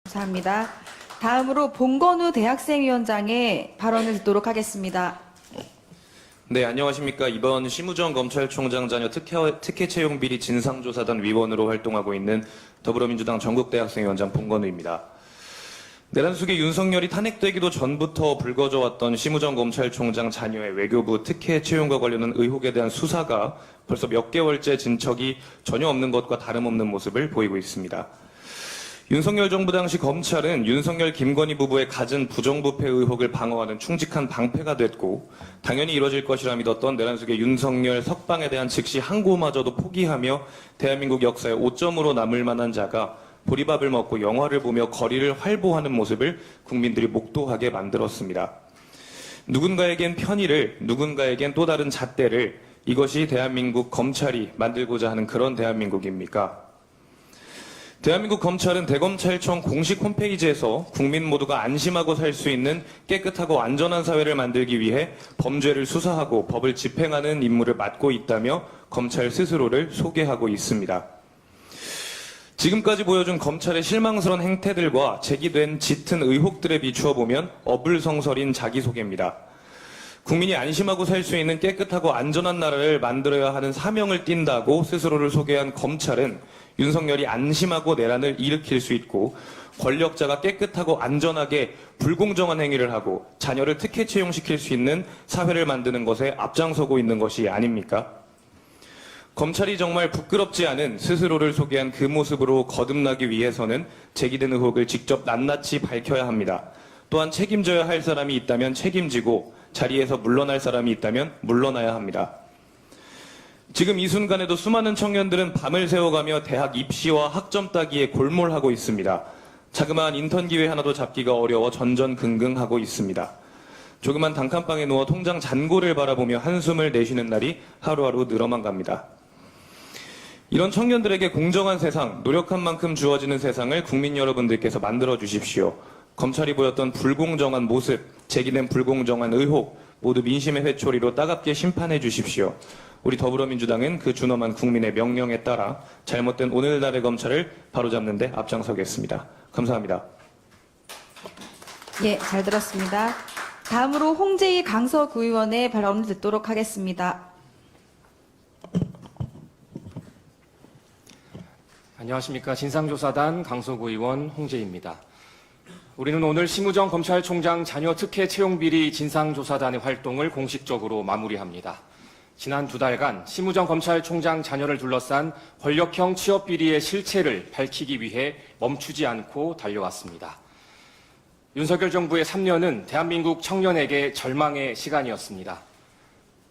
감사합니다. 다음으로 봉건우 대학생위원장의 발언을 듣도록 하겠습니다. 네, 안녕하십니까. 이번 심우정 검찰총장 자녀 특혜 채용 비리 진상조사단 위원으로 활동하고 있는 더불어민주당 전국대학생위원장 봉건우입니다. 내란 속에 윤석열이 탄핵되기도 전부터 불거져 왔던 심우정 검찰총장 자녀의 외교부 특혜 채용과 관련한 의혹에 대한 수사가 벌써 몇 개월째 진척이 전혀 없는 것과 다름없는 모습을 보이고 있습니다. 윤석열 정부 당시 검찰은 윤석열 김건희 부부의 갖은 부정부패 의혹을 방어하는 충직한 방패가 됐고 당연히 이뤄질 것이라 믿었던 내란 속의 윤석열 석방에 대한 즉시 항고마저도 포기하며 대한민국 역사의 오점으로 남을 만한 자가 보리밥을 먹고 영화를 보며 거리를 활보하는 모습을 국민들이 목도하게 만들었습니다. 누군가에겐 편의를, 누군가에겐 또 다른 잣대를, 이것이 대한민국 검찰이 만들고자 하는 그런 대한민국입니까? 대한민국 검찰은 대검찰청 공식 홈페이지에서 국민 모두가 안심하고 살 수 있는 깨끗하고 안전한 사회를 만들기 위해 범죄를 수사하고 법을 집행하는 임무를 맡고 있다며 검찰 스스로를 소개하고 있습니다. 지금까지 보여준 검찰의 실망스러운 행태들과 제기된 짙은 의혹들에 비추어 보면 어불성설인 자기소개입니다. 국민이 안심하고 살 수 있는 깨끗하고 안전한 나라를 만들어야 하는 사명을 띈다고 스스로를 소개한 검찰은 윤석열이 안심하고 내란을 일으킬 수 있고 권력자가 깨끗하고 안전하게 불공정한 행위를 하고 자녀를 특혜 채용시킬 수 있는 사회를 만드는 것에 앞장서고 있는 것이 아닙니까? 검찰이 정말 부끄럽지 않은 스스로를 소개한 그 모습으로 거듭나기 위해서는 제기된 의혹을 직접 낱낱이 밝혀야 합니다. 또한 책임져야 할 사람이 있다면 책임지고 자리에서 물러날 사람이 있다면 물러나야 합니다. 지금 이 순간에도 수많은 청년들은 밤을 새워가며 대학 입시와 학점 따기에 골몰하고 있습니다. 자그마한 인턴 기회 하나도 잡기가 어려워 전전긍긍하고 있습니다. 조그만 단칸방에 누워 통장 잔고를 바라보며 한숨을 내쉬는 날이 하루하루 늘어만 갑니다. 이런 청년들에게 공정한 세상, 노력한 만큼 주어지는 세상을 국민 여러분들께서 만들어 주십시오. 검찰이 보였던 불공정한 모습, 제기된 불공정한 의혹, 모두 민심의 회초리로 따갑게 심판해 주십시오. 우리 더불어민주당은 그 준엄한 국민의 명령에 따라 잘못된 오늘날의 검찰을 바로잡는 데 앞장서겠습니다. 감사합니다. 예, 잘 들었습니다. 다음으로 홍재희 강서구의원의 발언을 듣도록 하겠습니다. 안녕하십니까. 진상조사단 강서구의원 홍재희입니다. 우리는 오늘 심우정 검찰총장 자녀 특혜 채용비리 진상조사단의 활동을 공식적으로 마무리합니다. 지난 2달간 심우정 검찰총장 자녀를 둘러싼 권력형 취업비리의 실체를 밝히기 위해 멈추지 않고 달려왔습니다. 윤석열 정부의 3년은 대한민국 청년에게 절망의 시간이었습니다.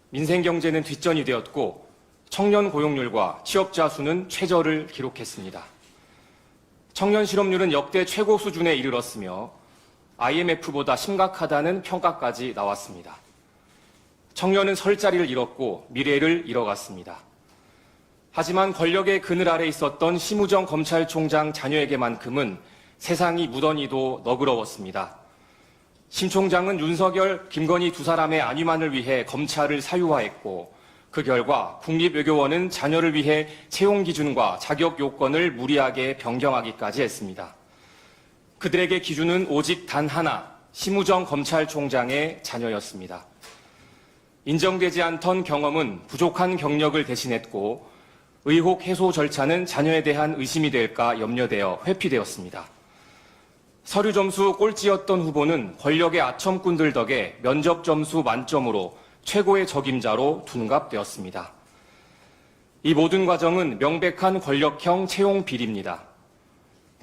민생경제는 뒷전이 되었고 청년 고용률과 취업자 수는 최저를 기록했습니다. 청년 실업률은 역대 최고 수준에 이르렀으며 IMF보다 심각하다는 평가까지 나왔습니다. 청년은 설 자리를 잃었고 미래를 잃어갔습니다. 하지만 권력의 그늘 아래 있었던 심우정 검찰총장 자녀에게만큼은 세상이 무던히도 너그러웠습니다. 심 총장은 윤석열, 김건희 두 사람의 안위만을 위해 검찰을 사유화했고 그 결과 국립외교원은 자녀를 위해 채용 기준과 자격 요건을 무리하게 변경하기까지 했습니다. 그들에게 기준은 오직 단 하나, 심우정 검찰총장의 자녀였습니다. 인정되지 않던 경험은 부족한 경력을 대신했고 의혹 해소 절차는 자녀에 대한 의심이 될까 염려되어 회피되었습니다. 서류 점수 꼴찌였던 후보는 권력의 아첨꾼들 덕에 면접 점수 만점으로 최고의 적임자로 둔갑되었습니다. 이 모든 과정은 명백한 권력형 채용 비리입니다.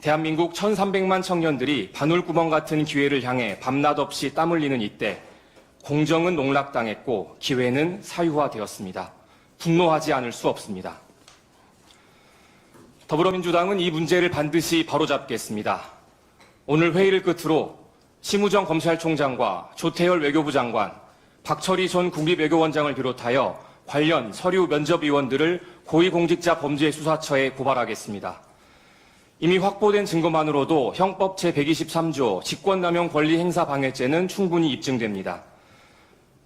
대한민국 1,300만 청년들이 바늘구멍 같은 기회를 향해 밤낮 없이 땀 흘리는 이때 공정은 농락당했고 기회는 사유화되었습니다. 분노하지 않을 수 없습니다. 더불어민주당은 이 문제를 반드시 바로잡겠습니다. 오늘 회의를 끝으로 심우정 검찰총장과 조태열 외교부 장관, 박철희 전 국립외교원장을 비롯하여 관련 서류 면접위원들을 고위공직자범죄수사처에 고발하겠습니다. 이미 확보된 증거만으로도 형법 제123조 직권남용 권리행사방해죄는 충분히 입증됩니다.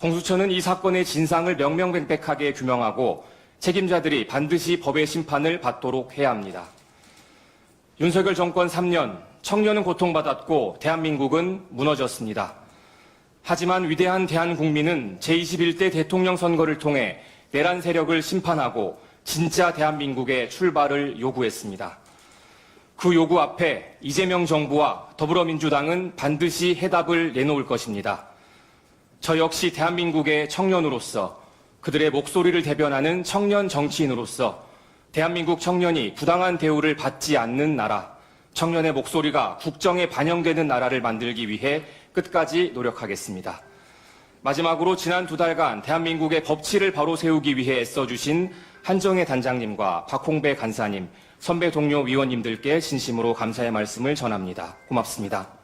공수처는 이 사건의 진상을 명명백백하게 규명하고 책임자들이 반드시 법의 심판을 받도록 해야 합니다. 윤석열 정권 3년 청년은 고통받았고 대한민국은 무너졌습니다. 하지만 위대한 대한국민은 제21대 대통령 선거를 통해 내란 세력을 심판하고 진짜 대한민국의 출발을 요구했습니다. 그 요구 앞에 이재명 정부와 더불어민주당은 반드시 해답을 내놓을 것입니다. 저 역시 대한민국의 청년으로서, 그들의 목소리를 대변하는 청년 정치인으로서 대한민국 청년이 부당한 대우를 받지 않는 나라, 청년의 목소리가 국정에 반영되는 나라를 만들기 위해 끝까지 노력하겠습니다. 마지막으로 지난 2달간 대한민국의 법치를 바로 세우기 위해 애써주신 한정혜 단장님과 박홍배 간사님, 선배 동료 위원님들께 진심으로 감사의 말씀을 전합니다. 고맙습니다.